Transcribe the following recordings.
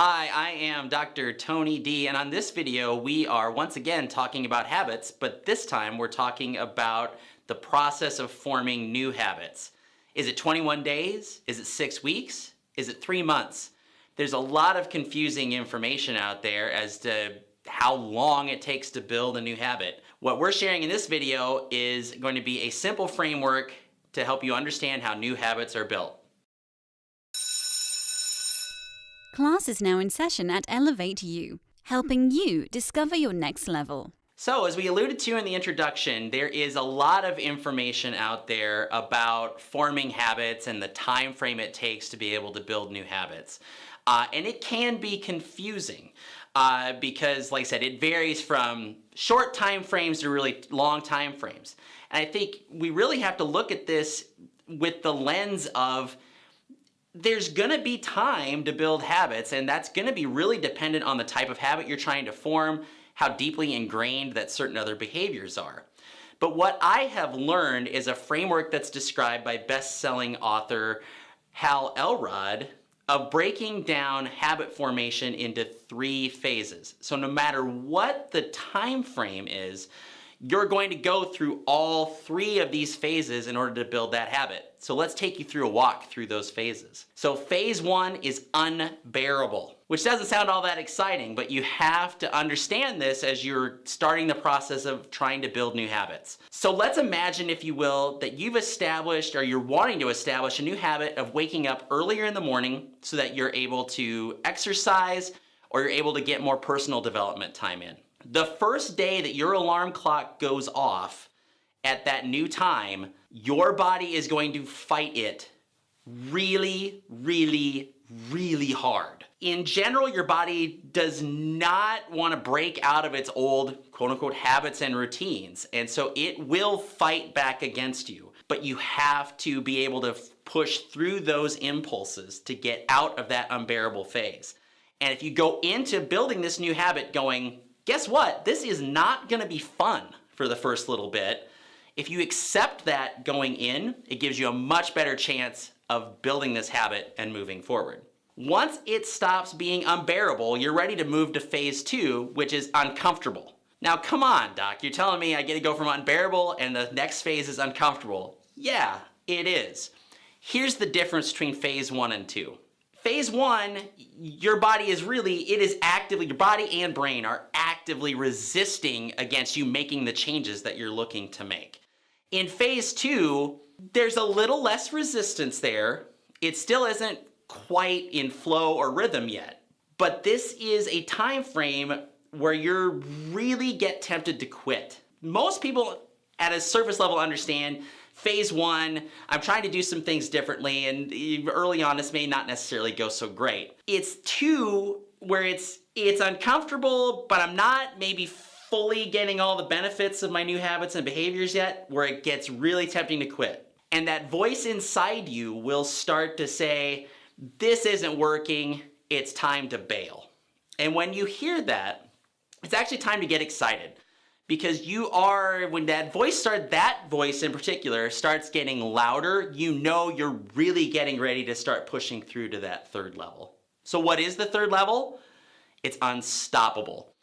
Hi, I am Dr. Tony D, and on this video we are once again talking about habits, but this time we're talking about the process of forming new habits. Is it 21 days? Is it 6 weeks? Is it 3 months? There's a lot of confusing information out there as to how long it takes to build a new habit. What we're sharing in this video is going to be a simple framework to help you understand how new habits are built. Class is now in session at Elev8 U, helping you discover your next level. So, as we alluded to in the introduction, there is a lot of information out there about forming habits and the time frame it takes to be able to build new habits. And it can be confusing because, like I said, it varies from short time frames to really long time frames. And I think we really have to look at this with the lens of there's going to be time to build habits, and that's going to be really dependent on the type of habit you're trying to form, how deeply ingrained that certain other behaviors are. But what I have learned is a framework that's described by best-selling author Hal Elrod of breaking down habit formation into 3 phases. So no matter what the time frame is, you're going to go through all 3 of these phases in order to build that habit. So let's take you through a walk through those phases. So phase 1 is unbearable, which doesn't sound all that exciting, but you have to understand this as you're starting the process of trying to build new habits. So let's imagine, if you will, that you've established or you're wanting to establish a new habit of waking up earlier in the morning so that you're able to exercise or you're able to get more personal development time in. The first day that your alarm clock goes off at that new time, your body is going to fight it really, really, really hard. In general, your body does not want to break out of its old quote-unquote habits and routines, and so it will fight back against you. But you have to be able to push through those impulses to get out of that unbearable phase. And if you go into building this new habit going, guess what? This is not going to be fun for the first little bit. If you accept that going in, it gives you a much better chance of building this habit and moving forward. Once it stops being unbearable, you're ready to move to phase 2, which is uncomfortable. Now, come on, doc, you're telling me I get to go from unbearable and the next phase is uncomfortable. Yeah, it is. Here's the difference between phase 1 and 2. Phase 1, your body is actively, your body and brain are actively resisting against you making the changes that you're looking to make. In phase 2, there's a little less resistance there. It still isn't quite in flow or rhythm yet, but this is a time frame where you really get tempted to quit. Most people at a surface level understand phase 1, I'm trying to do some things differently, and early on this may not necessarily go so great. It's 2, where it's uncomfortable, but I'm not maybe fully getting all the benefits of my new habits and behaviors yet, where it gets really tempting to quit. And that voice inside you will start to say, this isn't working, it's time to bail. And when you hear that, it's actually time to get excited. Because when that voice in particular starts getting louder, you know you're really getting ready to start pushing through to that 3rd level. So what is the 3rd level? It's unstoppable.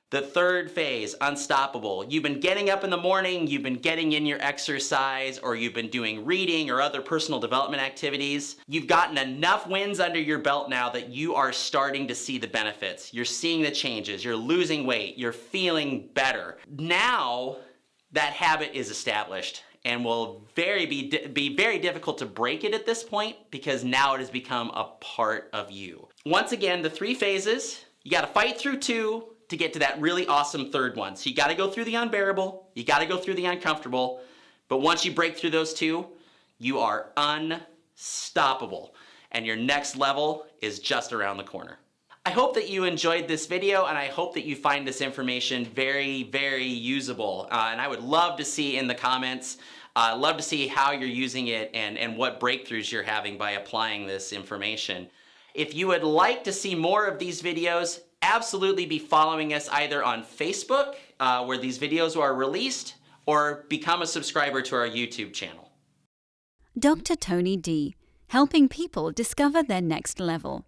The 3rd phase, unstoppable. You've been getting up in the morning, you've been getting in your exercise, or you've been doing reading or other personal development activities. You've gotten enough wins under your belt now that you are starting to see the benefits. You're seeing the changes, you're losing weight, you're feeling better. Now that habit is established and will be very difficult to break it at this point because now it has become a part of you. Once again, the 3 phases, you got to fight through 2 to get to that really awesome 3rd one. So you got to go through the unbearable, you got to go through the uncomfortable, but once you break through those 2, you are unstoppable, and your next level is just around the corner. I hope that you enjoyed this video, and I hope that you find this information very, very usable. And I would love to see in the comments, love to see how you're using it and what breakthroughs you're having by applying this information. If you would like to see more of these videos, absolutely be following us either on Facebook, where these videos are released, or become a subscriber to our YouTube channel. Dr. Tony D, helping people discover their next level.